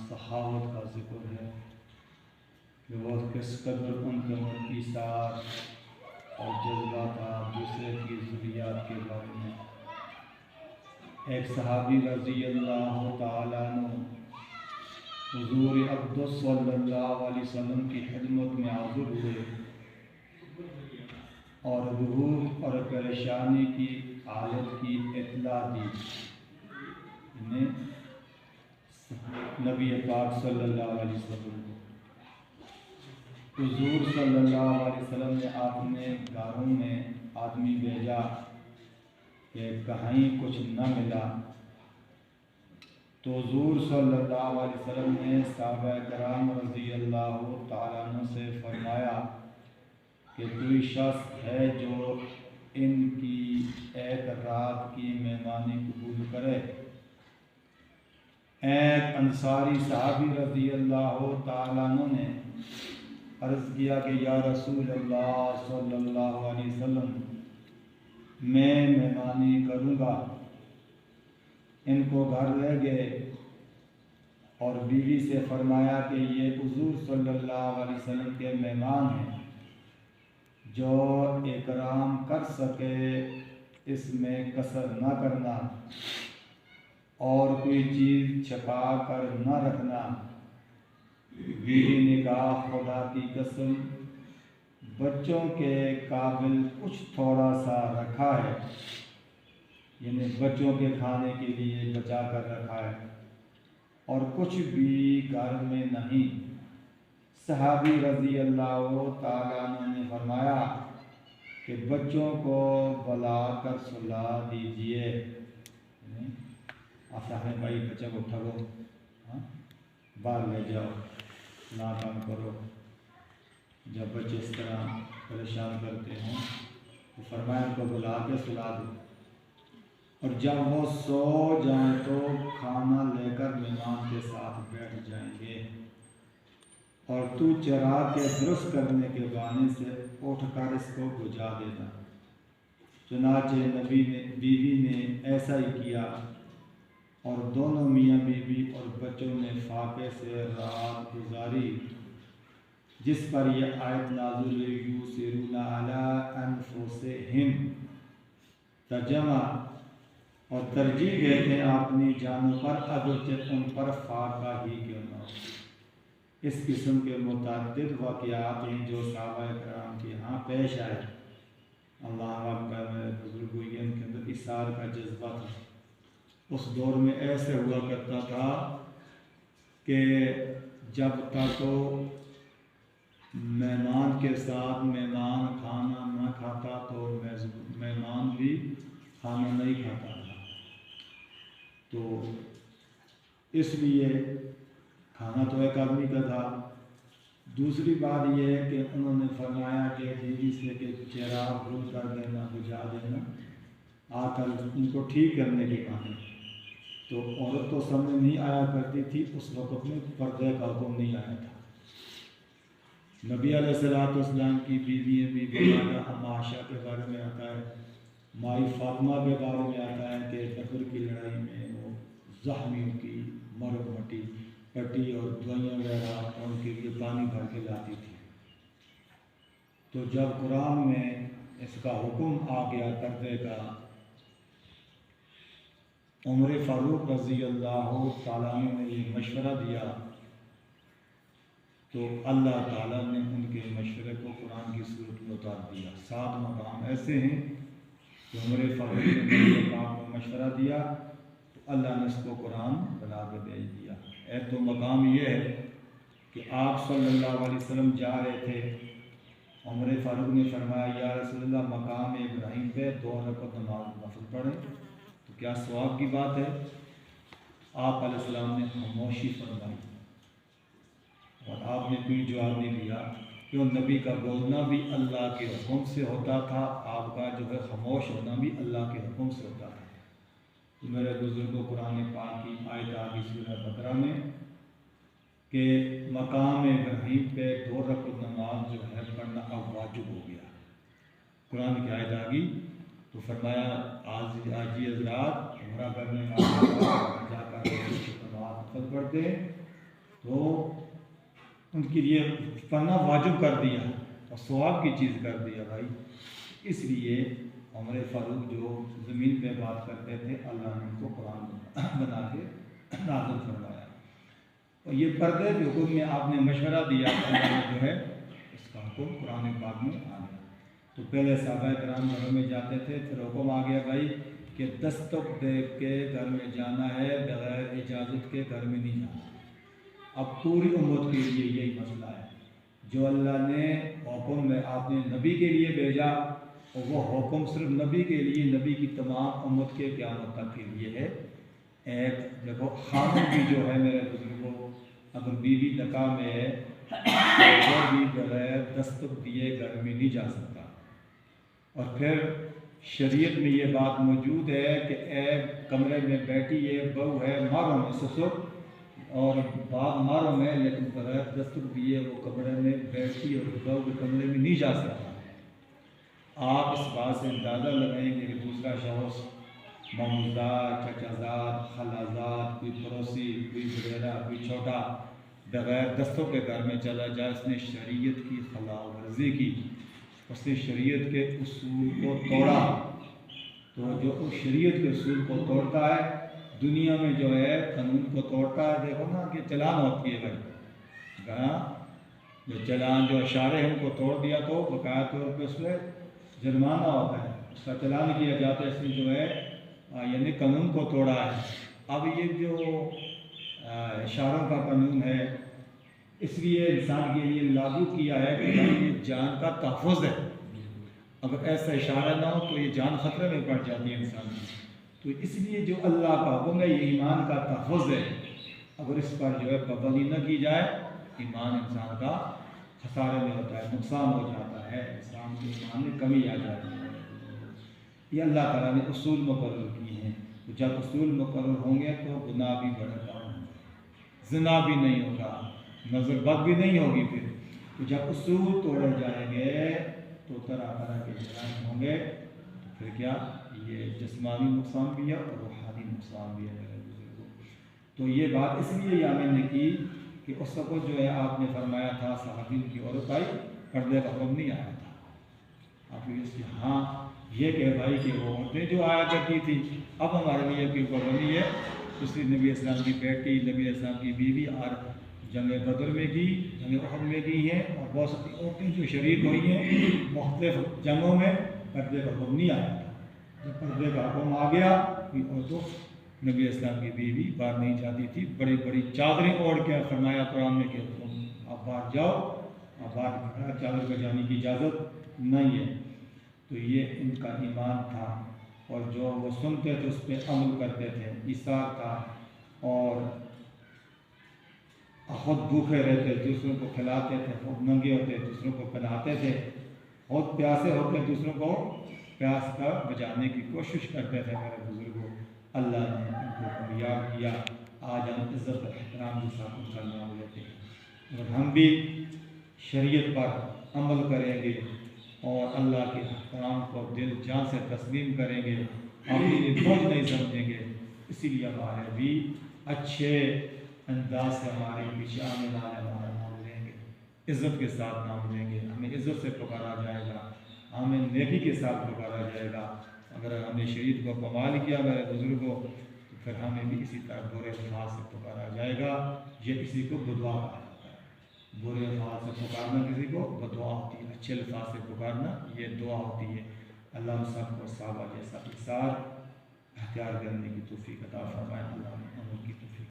صحابت کا ذکر ہے کہ وہ کس قدر ان کے ایثار اور جذبہ تھا دوسرے کی ضروریات کے بارے میں۔ ایک صحابی رضی اللہ تعالیٰ عنہ حضور اقدس صلی اللہ علیہ وسلم کی خدمت میں حاضر ہوئے اور دکھ اور پریشانی کی حالت کی اطلاع دی۔ انہیں نبی پاک صلی اللہ علیہ وسلم کو حضور صلی اللہ علیہ وسلم نے اپنے گھروں میں آدمی بھیجا کہ کہیں کچھ نہ ملا، تو حضور صلی اللہ علیہ وسلم نے صحابہ کرام رضی اللہ تعالیٰ عنہ سے فرمایا کہ کوئی شخص ہے جو ان کی ایک رات کی مہمانی قبول کرے۔ ایک انصاری صحابی رضی اللہ تعالیٰ عنہ نے عرض کیا کہ یا رسول اللہ صلی اللہ علیہ وسلم، میں مہمانی کروں گا۔ ان کو گھر لے گئے اور بیوی سے فرمایا کہ یہ حضور صلی اللہ علیہ وسلم کے مہمان ہیں، جو اکرام کر سکے اس میں کسر نہ کرنا اور کوئی چیز چھپا کر نہ رکھنا۔ بیوی نے کہا خدا کی قسم بچوں کے قابل کچھ تھوڑا سا رکھا ہے، یعنی بچوں کے کھانے کے لیے بچا کر رکھا ہے، اور کچھ بھی گھر میں نہیں۔ صحابی رضی اللہ تعالیٰ عنہ نے فرمایا کہ بچوں کو بلا کر سلا دیجئے۔ آسان بھائی بچہ کو اٹھاؤ، باہر لے جاؤ، نہ کام کرو۔ جب بچے اس طرح پریشان کرتے ہیں تو فرمایا ان کو بلا کے سلا دو، اور جب وہ سو جائیں تو کھانا لے کر مہمان کے ساتھ بیٹھ جائیں گے، اور تو چرا کے درست کرنے کے بہانے سے اٹھ کر اس کو بجھا دینا۔ چنانچہ بیوی نے ایسا ہی کیا، اور دونوں میاں بیوی اور بچوں نے فاقے سے رات گزاری، جس پر یہ آیت نازل ہوئی یُؤْثِرُونَ عَلَىٰ أَنفُسِهِمْ۔ ترجمہ، اور ترجیح دیتے ہیں اپنی جانوں پر اگرچہ ان پر فاقہ ہی کیوں نہ ہو۔ اس قسم کے متعدد واقعات ہیں جو صحابہ کرام کے ہاں پیش آئے۔ اللہ اکبر، میرے بزرگوں، یہ ان کے اندر ایثار کا جذبہ تھا۔ اس دور میں ایسے ہوا کرتا تھا کہ جب تک مہمان کے ساتھ مہمان کھانا نہ کھاتا تو مہمان بھی کھانا نہیں کھاتا تھا، تو اس لیے کھانا تو ایک آدمی کا تھا۔ دوسری بات یہ ہے کہ انہوں نے فرمایا کہ بیوی سے کہ چراغ بند کر دینا، بجھا دینا، آ کر ان کو ٹھیک کرنے کے کام۔ تو عورت تو سمجھ نہیں آیا کرتی تھی، اس وقت میں پردے کا حکم نہیں آیا تھا۔ نبی علیہ السلام کی بیوی بھی بتانا عائشہ کے بارے میں آتا ہے، مائی فاطمہ کے بارے میں آتا ہے کہ بدر کی لڑائی میں وہ زخمیوں کی مرہم پٹی اور دوائیاں وغیرہ ان کے لیے پانی بھر کے لاتی تھی۔ تو جب قرآن میں اس کا حکم آ گیا پردے کا، عمر فاروق رضی اللہ تعالیٰ نے یہ مشورہ دیا، تو اللہ تعالیٰ نے ان کے مشورے کو قرآن کی صورت میں اتار دیا۔ 7 مقام ایسے ہیں کہ عمر فاروق نے نبی پاک کو مشورہ دیا تو اللہ نے اس کو قرآن بنا کے بھیج دیا۔ ایک تو مقام یہ ہے کہ آپ صلی اللہ علیہ وسلم جا رہے تھے، عمر فاروق نے فرمایا یا رسول اللہ مقام ابراہیم پہ 2 رکعت نماز نفل پڑھیں، تو کیا ثواب کی بات ہے؟ آپ علیہ السلام نے خاموشی فرمائی، اور آپ نے کوئی جواب نہیں دیا، کہ نبی کا بولنا بھی اللہ کے حکم سے ہوتا تھا، آپ کا جو ہے خاموش ہونا بھی اللہ کے حکم سے ہوتا تھا۔ تو میرے بزرگوں، قرآن پاک کی آیت آگی سورہ بقرہ میں کہ مقام ابراہیم پہ 2 رکعت نماز جو ہے پڑھنا اب واجب ہو گیا۔ قرآن کی آیت آگی تو فرمایا آج حضرات عمرہ کرنے جا کر نماز پڑھتے ہیں، تو ان کے لیے پڑھنا واجب کر دیا اور ثواب کی چیز کر دیا بھائی. اس لیے عمر فاروق جو زمین پہ بات کرتے تھے اللہ نے ان کو قرآن بنا کے نازل فرمایا. اور یہ پردے کے حکم میں آپ نے مشورہ دیا اللہ نے جو ہے اس کا حکم قرآن پاک میں آ گیا. تو پہلے صحابہ کرام گھروں میں جاتے تھے، پھر حکم آ گیا بھائی کہ دستک دے کے گھر میں جانا ہے، بغیر اجازت کے گھر میں نہیں جانا. اب پوری امت کے لیے یہی مسئلہ ہے. جو اللہ نے حکم میں آپ نے نبی کے لیے بھیجا اور وہ حکم صرف نبی کے لیے، نبی کی تمام امت کے قیامت تک کے لیے ہے. ایک دیکھو خاتون بھی جو ہے میرے بزرگوں، اگر بیوی نکاح میں ہے تو وہ بھی بغیر دستک دیے گھر میں نہیں جا سکتا. اور پھر شریعت میں یہ بات موجود ہے کہ ایک کمرے میں بیٹھی ہے، بہو ہے، ماروں میں سسر اور باپ ماروں میں، لیکن بغیر دستک دیے وہ کمرے میں بیٹھی اور بہو کے کمرے میں نہیں جا سکتا. آپ اس بات سے اندازہ لگائیں گے کہ دوسرا شخص ماموزاد، چچا زاد، خالہ زاد، کوئی پڑوسی، کوئی وغیرہ، کوئی چھوٹا بغیر دستوں کے گھر میں چلا جائے، اس نے شریعت کی خلاف ورزی کی، اس نے شریعت کے اصول کو توڑا. تو جو شریعت کے اصول کو توڑتا ہے دنیا میں جو ہے قانون کو توڑتا ہے. دیکھو نا کہ چلان ہوتی ہے بھائی، جو چلان جو اشارے ہیں ان کو توڑ دیا تو باقاعدہ طور پہ اس میں جرمانہ ہوتا ہے، اس کا چلان کیا جاتا ہے. اس میں جو ہے یعنی قانون کو توڑا ہے. اب یہ جو اشاروں کا قانون ہے اس لیے انسان کے لیے لاگو کیا ہے کہ یہ جان کا تحفظ ہے. اگر ایسا اشارہ نہ ہو تو یہ جان خطرے میں پڑ جاتی ہے انسان کی. تو اس لیے جو اللہ کا حکم ہے یہ ایمان کا تحفظ ہے. اگر اس پر جو ہے پابندی نہ کی جائے ایمان انسان کا خسارے میں ہوتا ہے، نقصان ہو جاتا ہے، انسان کے ایمان میں کمی آ جاتی ہے. یہ اللہ تعالیٰ نے اصول مقرر کیے ہیں. تو جب اصول مقرر ہوں گے تو گناہ بھی بڑا کم ہوں گے، زنا بھی نہیں ہوگا، نظر بد بھی نہیں ہوگی. تو جب اصول توڑے جائیں گے تو طرح طرح کے جرائم ہوں گے. تو پھر کیا یہ جسمانی نقصان بھی ہے اور روحانی نقصان بھی ہے میرے بزرگوں. تو یہ بات اس لیے یا میں نے کی کہ اس وقت جو ہے آپ نے فرمایا تھا صحابین کی عورت آئی، پردے کا حکم نہیں آیا تھا. آپ یہ ہاں یہ کہ بھائی کہ وہ عورتیں جو آیا کرتی تھی اب ہمارے لیے کوئی پابندی ہے. اس لیے نبی اسلام کی بیٹی، نبی اسلام کی بیوی اور جنگ بدر میں کی، جنگ احد میں کی ہیں، اور بہت ساری عورتیں جو شریک ہوئی ہیں مختلف جنگوں میں. پردے کا حکم نہیں آیا تھا. جب پردے کا حکم آ گیا عورتوں نبی اسلام کی بیوی باہر نہیں جاتی تھی. بڑی بڑی چادریں اوڑھ کے فرمایا قرآن میں کہ تم آپ باہر جاؤ، آپ باہر چادر پہ جانے کی اجازت نہیں ہے. تو یہ ان کا ایمان تھا اور جو وہ سنتے تھے اس پہ عمل کرتے تھے. ایثار تھا اور خود بھوکے رہتے، دوسروں کو کھلاتے تھے، خود ننگے ہوتے دوسروں کو پہناتے تھے، خود پیاسے ہوتے دوسروں کو پیاس کا بجانے کی کوشش کرتے تھے. میرے بزرگوں اللہ نے ان کو کامیاب کیا. آج ہم عزت و احترام کے ساتھ ان کا نام لیتے ہیں. اور ہم بھی شریعت پر عمل کریں گے اور اللہ کے احکام کو دل جان سے تسلیم کریں گے، اپنی بوجھ نہیں سمجھیں گے. اسی لیے ہمارے بھی اچھے انداز سے ہمارے پیچھے آنے والے ہمارا نام لیں گے، عزت کے ساتھ نام لیں گے. ہمیں عزت سے پکارا جائے گا، ہمیں نیکی کے ساتھ پکارا جائے گا. اگر ہم نے شریعت کو کمال کیا میرے بزرگوں تو پھر ہمیں بھی اسی طرح برے الفاظ سے پکارا جائے گا. یہ کسی کو بدعا کہا جاتا ہے. برے الفاظ سے پکارنا کسی کو بدعا ہوتی ہے، اچھے الفاظ سے پکارنا یہ دعا ہوتی ہے. اللہ ہم سب کو صحابہ جیسا اثار اختیار کرنے کی توفیق عطا فرمائے. اللہ نے عمل کی توفیق